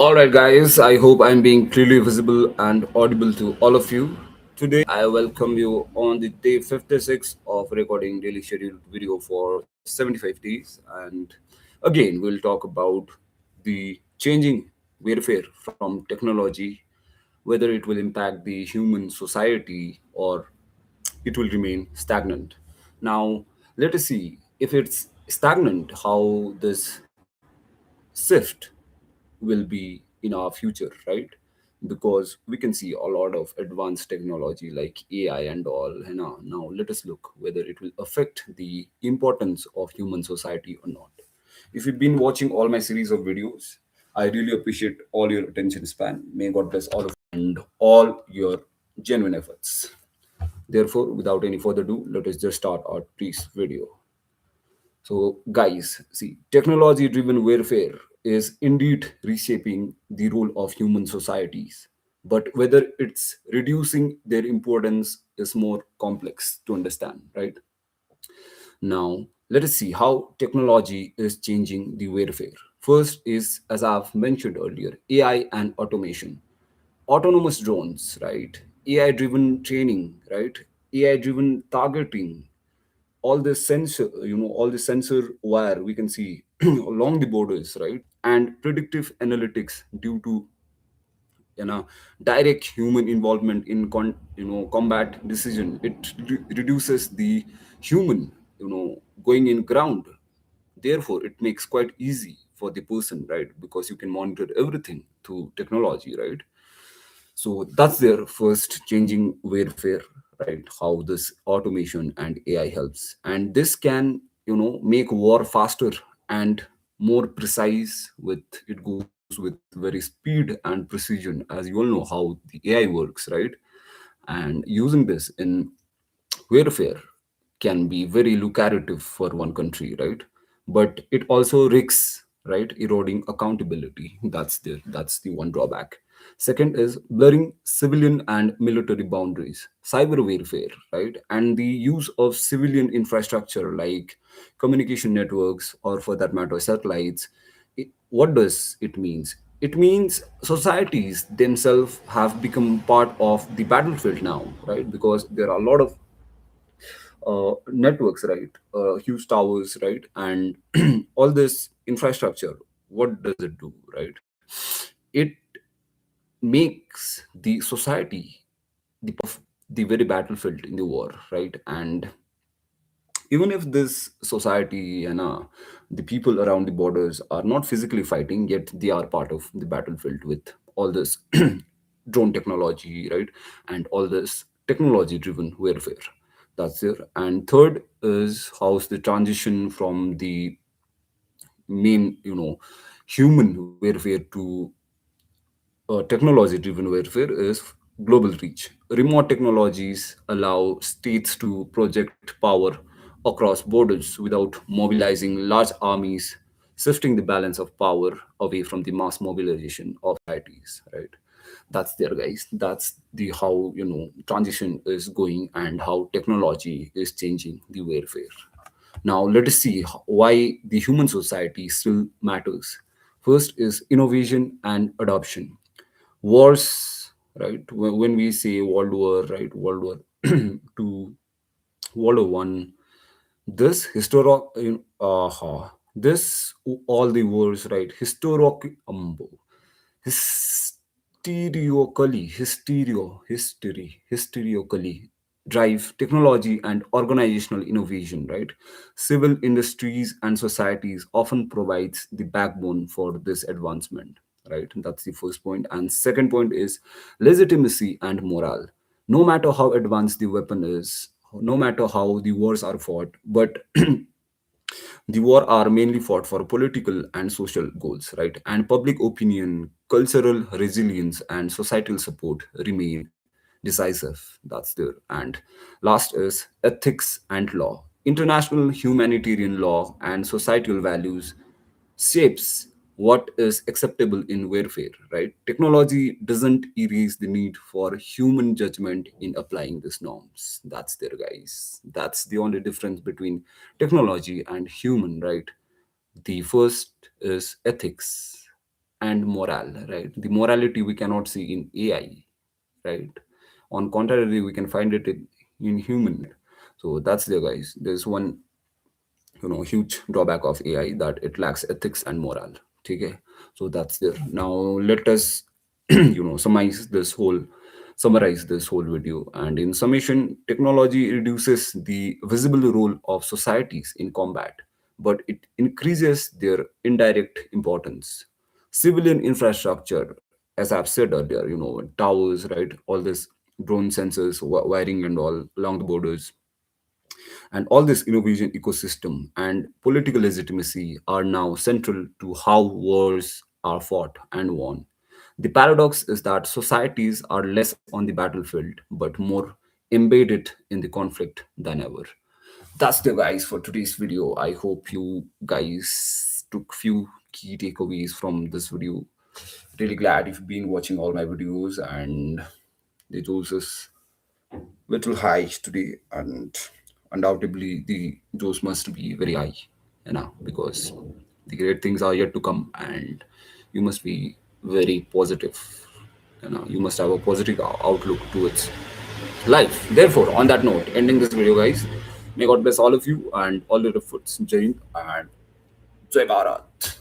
All right, guys. I hope I'm being clearly visible and audible to all of you. Today, I welcome you on the day 56 of recording daily scheduled video for 75 days. And again, we'll talk about the changing warfare from technology, whether it will impact the human society or it will remain stagnant. Now, let us see if it's stagnant, how this shift will be in our future, right? Because we can see a lot of advanced technology like AI and all. And now let us look whether it will affect the importance of human society or not. If you've been watching all my series of videos, I really appreciate all your attention span. May God bless all of you and all your genuine efforts. Therefore, without any further ado, let us just start our piece video. So, guys, see, technology driven warfare is indeed reshaping the role of human societies. But whether it's reducing their importance is more complex to understand, right? Now, let us see how technology is changing the warfare. First is, as I've mentioned earlier, AI and automation. Autonomous drones, right? AI driven training, right? AI driven targeting, all the sensor wire we can see along the borders, right? And predictive analytics due to direct human involvement in combat decision. It reduces the human going in ground. Therefore it makes quite easy for the person, right? Because you can monitor everything through technology, right? So that's their first changing warfare, right? How this automation and AI helps. And this can, make war faster and more precise with it goes with very speed and precision, as you all know how the AI works, right? And using this in warfare can be very lucrative for one country, right? But it also risks, right, eroding accountability. That's the one drawback. Second is blurring civilian and military boundaries, cyber warfare, right, and the use of civilian infrastructure like communication networks or, for that matter, satellites. What does it means? It means societies themselves have become part of the battlefield now, right? Because there are a lot of networks, right? Huge towers, right? And all this infrastructure, what does it do, right? It makes the society the very battlefield in the war, right? And even if this society and the people around the borders are not physically fighting, yet they are part of the battlefield with all this drone technology, right? And all this technology driven warfare that's there. And third is how's the transition from the main human warfare to technology driven warfare is global reach. Remote technologies allow states to project power across borders without mobilizing large armies, shifting the balance of power away from the mass mobilization of societies, right? That's there, guys. That's the how transition is going and how technology is changing the warfare. Now, let us see why the human society still matters. First is innovation and adoption. Wars, right? When we say World War, right? World War Two, World War One. This historic, this all the wars, right? Historically drive technology and organizational innovation, right? Civil industries and societies often provides the backbone for this advancement, right? That's the first point. And second point is legitimacy and morale. No matter how advanced the weapon is, no matter how the wars are fought, but the war are mainly fought for political and social goals, right? And public opinion, cultural resilience, and societal support remain decisive. That's there. And last is ethics and law. International humanitarian law and societal values shapes what is acceptable in warfare, right? Technology doesn't erase the need for human judgment in applying these norms. That's there, guys. That's the only difference between technology and human, right? The first is ethics, and morale, right? The morality we cannot see in AI, right? On contrary, we can find it in human. So that's there, guys. There's one, huge drawback of AI, that it lacks ethics and morale. Okay, so that's there. Now let us summarize this whole video. And in summation, technology reduces the visible role of societies in combat, but it increases their indirect importance. Civilian infrastructure, as I've said earlier, towers, right, all this drone sensors, wiring and all along the borders, and all this innovation ecosystem and political legitimacy are now central to how wars are fought and won. The paradox is that societies are less on the battlefield but more embedded in the conflict than ever. That's the, guys, for today's video. I hope you guys took few key takeaways from this video. Really glad you've been watching all my videos, and the doses little high today, and undoubtedly the dose must be very high, because the great things are yet to come, and you must be very positive. You must have a positive outlook towards life. Therefore, on that note, ending this video, guys, may God bless all of you and all your efforts. Jai Hind and Jai Bharat.